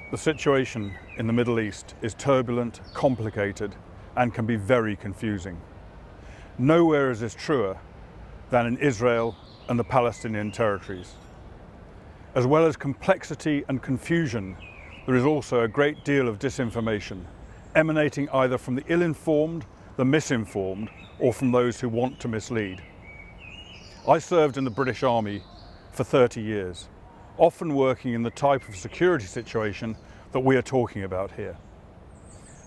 The situation in the Middle East is turbulent, complicated, and can be very confusing. Nowhere is this truer than in Israel and the Palestinian territories. As well as complexity and confusion, there is also a great deal of disinformation, emanating either from the ill-informed, the misinformed, or from those who want to mislead. I served in the British Army for 30 years, often working in the type of security situation that we are talking about here.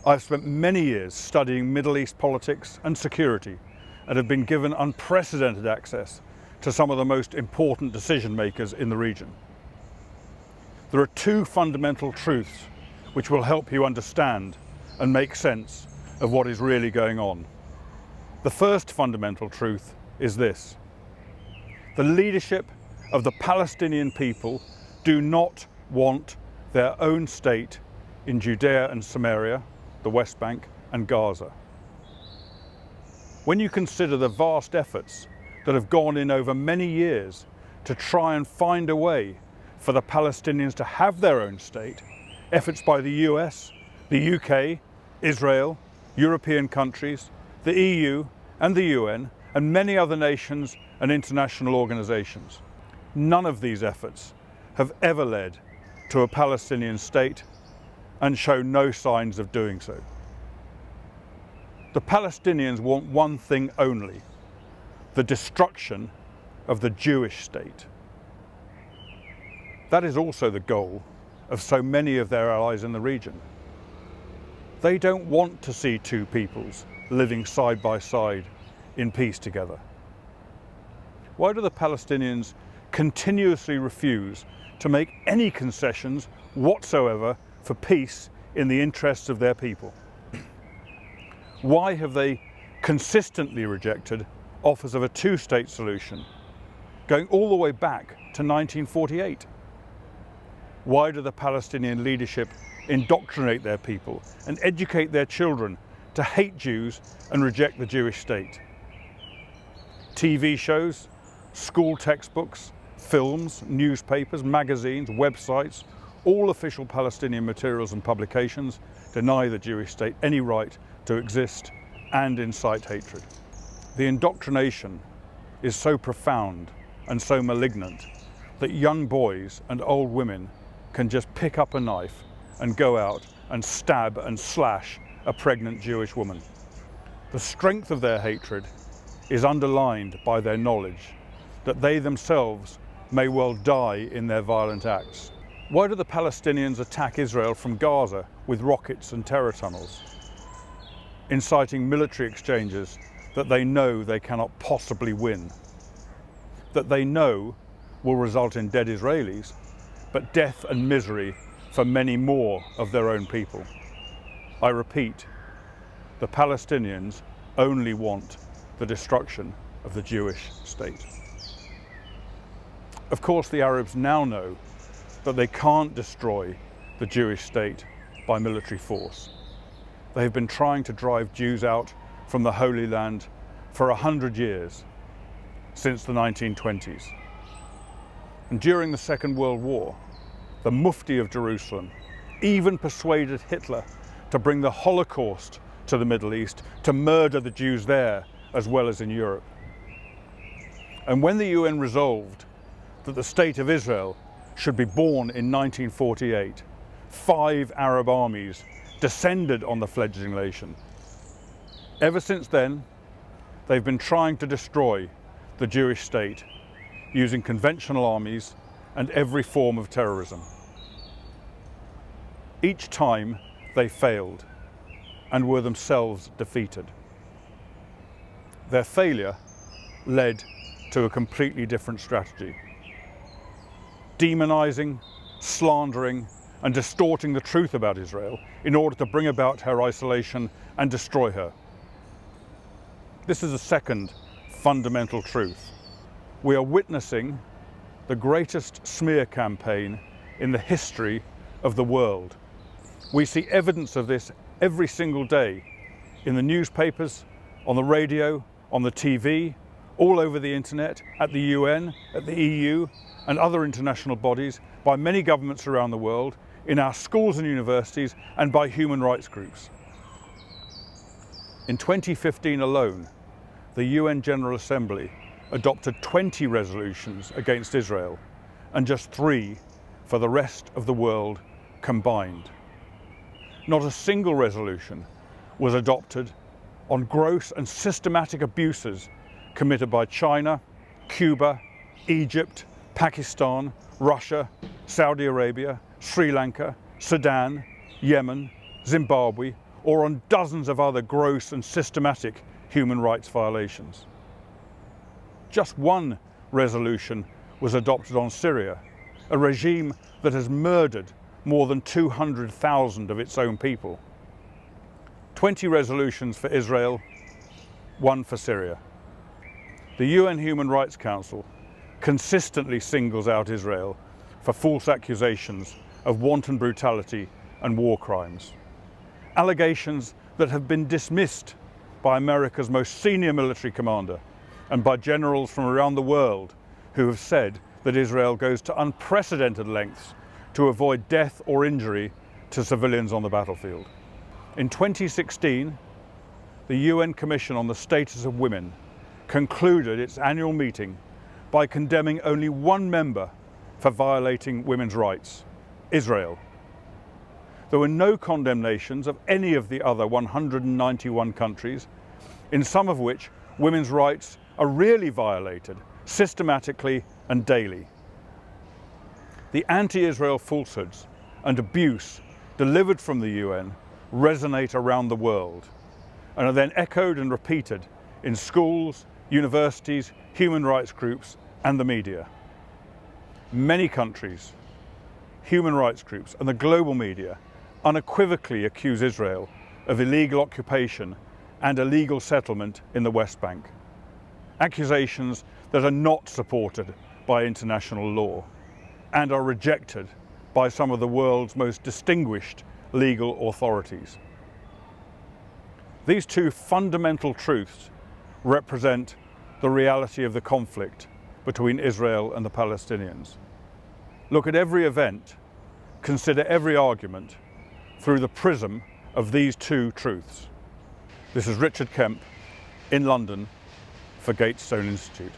I've spent many years studying Middle East politics and security and have been given unprecedented access to some of the most important decision makers in the region. There are two fundamental truths which will help you understand and make sense of what is really going on. The first fundamental truth is this: the leadership of the Palestinian people do not want their own state in Judea and Samaria, the West Bank, and Gaza. When you consider the vast efforts that have gone in over many years to try and find a way for the Palestinians to have their own state, efforts by the US, the UK, Israel, European countries, the EU and the UN, and many other nations and international organizations, none of these efforts have ever led to a Palestinian state and show no signs of doing so. The Palestinians want one thing only: the destruction of the Jewish state. That is also the goal of so many of their allies in the region. They don't want to see two peoples living side by side in peace together. Why do the Palestinians continuously refuse to make any concessions whatsoever for peace in the interests of their people? Why have they consistently rejected offers of a two-state solution, going all the way back to 1948? Why do the Palestinian leadership indoctrinate their people and educate their children to hate Jews and reject the Jewish state? TV shows, school textbooks, films, newspapers, magazines, websites, all official Palestinian materials and publications deny the Jewish state any right to exist and incite hatred. The indoctrination is so profound and so malignant that young boys and old women can just pick up a knife and go out and stab and slash a pregnant Jewish woman. The strength of their hatred is underlined by their knowledge that they themselves may well die in their violent acts. Why do the Palestinians attack Israel from Gaza with rockets and terror tunnels, inciting military exchanges that they know they cannot possibly win, that they know will result in dead Israelis, but death and misery for many more of their own people? I repeat, the Palestinians only want the destruction of the Jewish state. Of course, the Arabs now know that they can't destroy the Jewish state by military force. They have been trying to drive Jews out from the Holy Land for 100 years, since the 1920s. And during the Second World War, the Mufti of Jerusalem even persuaded Hitler to bring the Holocaust to the Middle East, to murder the Jews there as well as in Europe. And when the UN resolved that the State of Israel should be born in 1948, 5 Arab armies descended on the fledgling nation. Ever since then, they've been trying to destroy the Jewish state using conventional armies and every form of terrorism. Each time they failed and were themselves defeated. Their failure led to a completely different strategy: demonizing, slandering, and distorting the truth about Israel in order to bring about her isolation and destroy her. This is a second fundamental truth. We are witnessing the greatest smear campaign in the history of the world. We see evidence of this every single day in the newspapers, on the radio, on the TV, all over the internet, at the UN, at the EU, and other international bodies, by many governments around the world, in our schools and universities and by human rights groups. In 2015 alone, the UN General Assembly adopted 20 resolutions against Israel and just 3 for the rest of the world combined. Not a single resolution was adopted on gross and systematic abuses committed by China, Cuba, Egypt, Pakistan, Russia, Saudi Arabia, Sri Lanka, Sudan, Yemen, Zimbabwe, or on dozens of other gross and systematic human rights violations. Just one resolution was adopted on Syria, a regime that has murdered more than 200,000 of its own people. 20 resolutions for Israel, 1 for Syria. The UN Human Rights Council consistently singles out Israel for false accusations of wanton brutality and war crimes. Allegations that have been dismissed by America's most senior military commander and by generals from around the world who have said that Israel goes to unprecedented lengths to avoid death or injury to civilians on the battlefield. In 2016, the UN Commission on the Status of Women concluded its annual meeting by condemning only one member for violating women's rights, Israel. There were no condemnations of any of the other 191 countries, in some of which women's rights are really violated systematically and daily. The anti-Israel falsehoods and abuse delivered from the UN resonate around the world and are then echoed and repeated in schools, universities, human rights groups, and the media. Many countries, human rights groups, and the global media unequivocally accuse Israel of illegal occupation and illegal settlement in the West Bank. Accusations that are not supported by international law and are rejected by some of the world's most distinguished legal authorities. These two fundamental truths represent the reality of the conflict between Israel and the Palestinians. Look at every event, consider every argument through the prism of these two truths. This is Richard Kemp in London for Gatestone Institute.